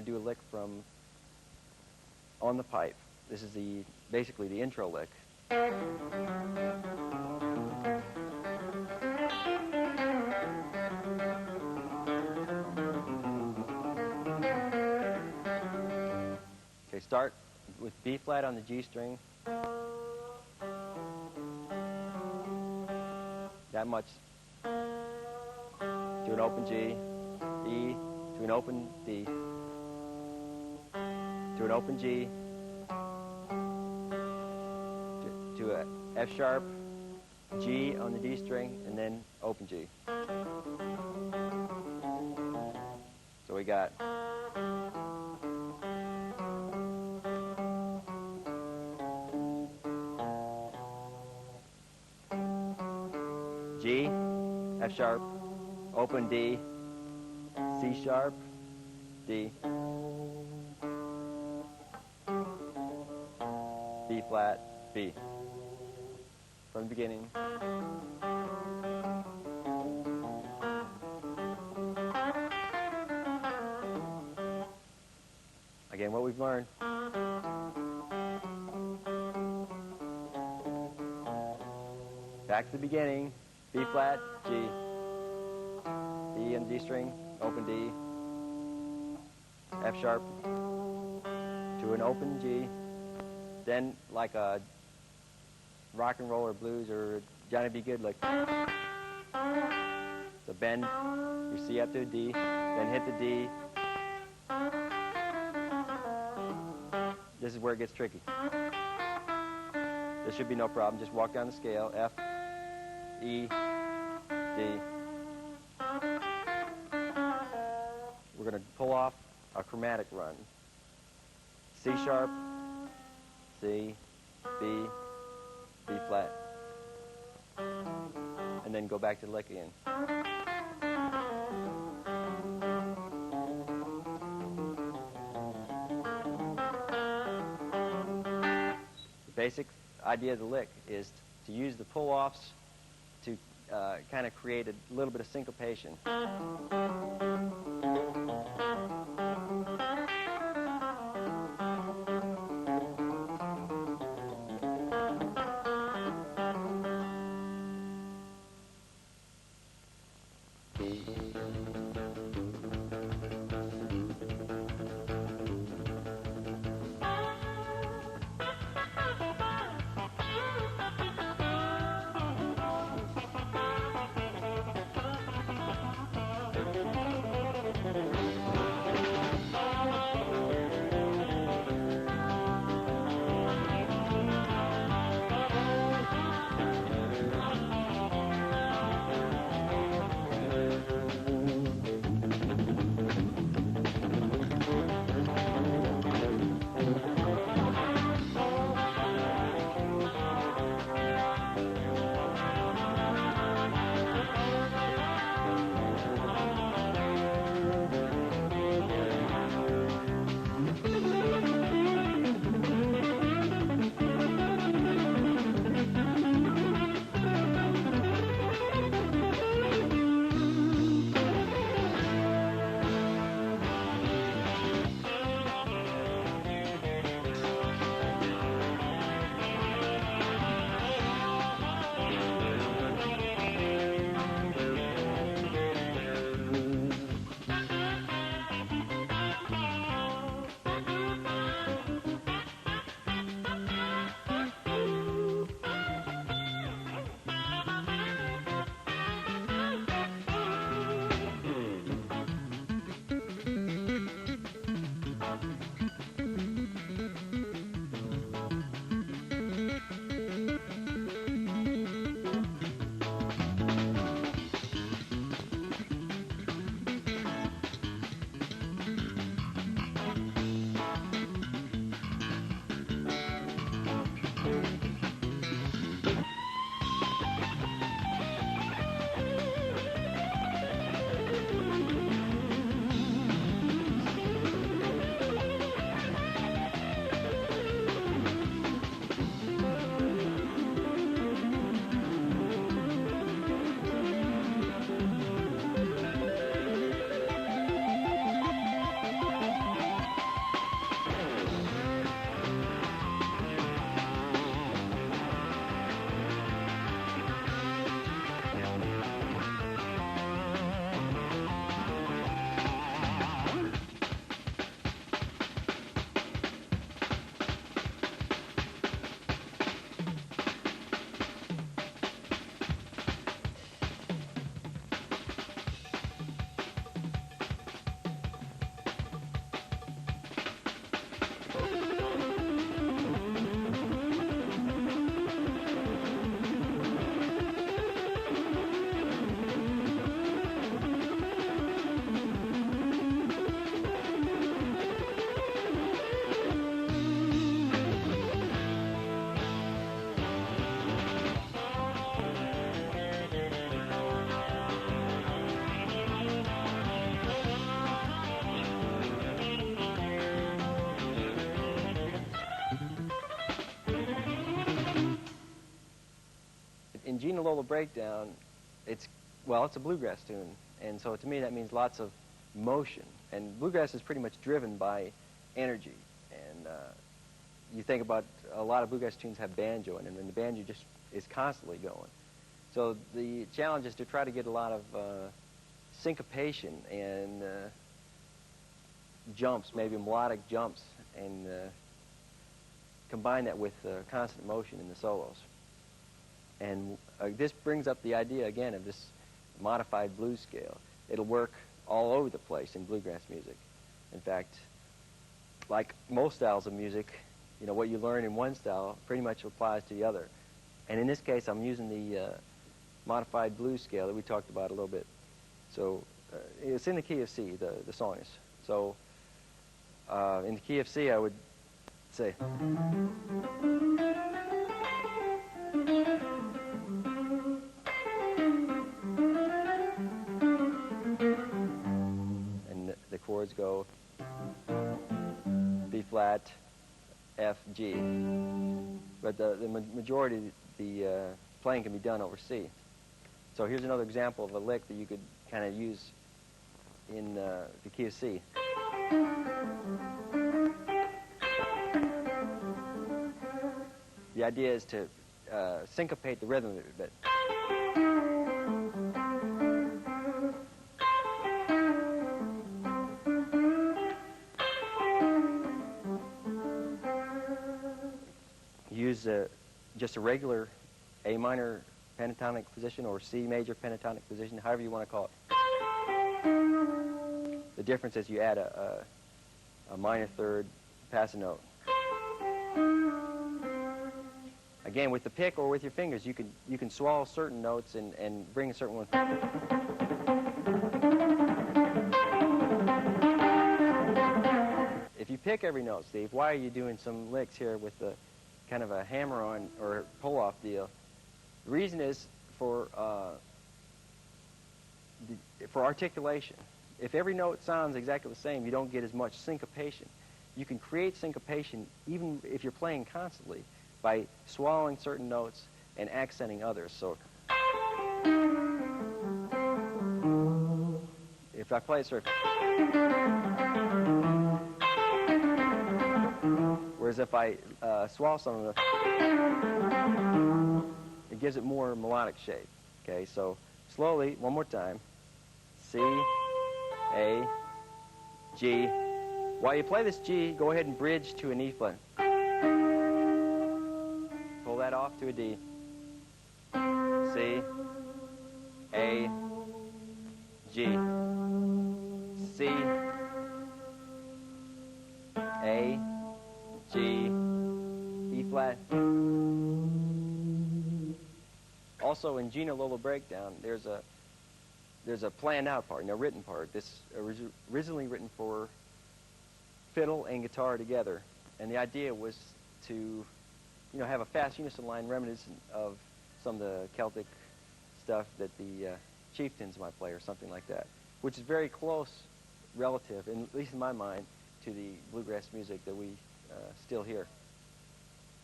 going to do a lick from on the pipe. This is basically the intro lick. Okay, start with B flat on the G string. That much to an open G, E to an open D, to an open G, to a F sharp, G on the D string, and then open G. So we got G, F sharp, open D, C sharp, D, B flat, B. From the beginning. Again, what we've learned. Back to the beginning. B flat, G, D and D string, open D, F sharp, to an open G, then like a rock and roll or blues or Johnny B. Good, like, so bend your C up to a D, then hit the D. This is where it gets tricky. There should be no problem, just walk down the scale, F, E, D. We're going to pull off a chromatic run. C sharp, C, B, B flat. And then go back to the lick again. The basic idea of the lick is to use the pull-offs to kind of create a little bit of syncopation. Gina Lola Breakdown, well, it's a bluegrass tune, and so to me that means lots of motion. And bluegrass is pretty much driven by energy. And you think about a lot of bluegrass tunes have banjo in them, and the banjo just is constantly going. So the challenge is to try to get a lot of syncopation and jumps, maybe melodic jumps, and combine that with constant motion in the solos. And this brings up the idea again of this modified blues scale. It'll work all over the place in bluegrass music. In fact, like most styles of music, you know, what you learn in one style pretty much applies to the other. And in this case, I'm using the modified blues scale that we talked about a little bit. So it's in the key of C, the song is. So in the key of C, I would say, and the chords go B flat, F, G. But the majority of the playing can be done over C. So here's another example of a lick that you could kind of use in the key of C. The idea is to syncopate the rhythm a bit. Use just a regular A minor pentatonic position or C major pentatonic position, however you want to call it. The difference is you add a minor third, pass a note. Again, with the pick or with your fingers, you can swallow certain notes and bring a certain one. If you pick every note, Steve, why are you doing some licks here with the kind of a hammer-on or pull-off deal? The reason is for articulation. If every note sounds exactly the same, you don't get as much syncopation. You can create syncopation even if you're playing constantly by swallowing certain notes and accenting others. So if I play it sort of, whereas if I swallow some of the, it gives it more melodic shape. Okay, so slowly, one more time. C, A, G. While you play this G, go ahead and bridge to an E flat. Pull that off to a D. C, A, G. C, A, G, E flat. Also in Gina Lola Breakdown, there's a planned out part, a written part. This originally written for fiddle and guitar together, and the idea was to, have a fast unison line reminiscent of some of the Celtic stuff that the chieftains might play or something like that, which is very close relative, at least in my mind, to the bluegrass music that we still hear.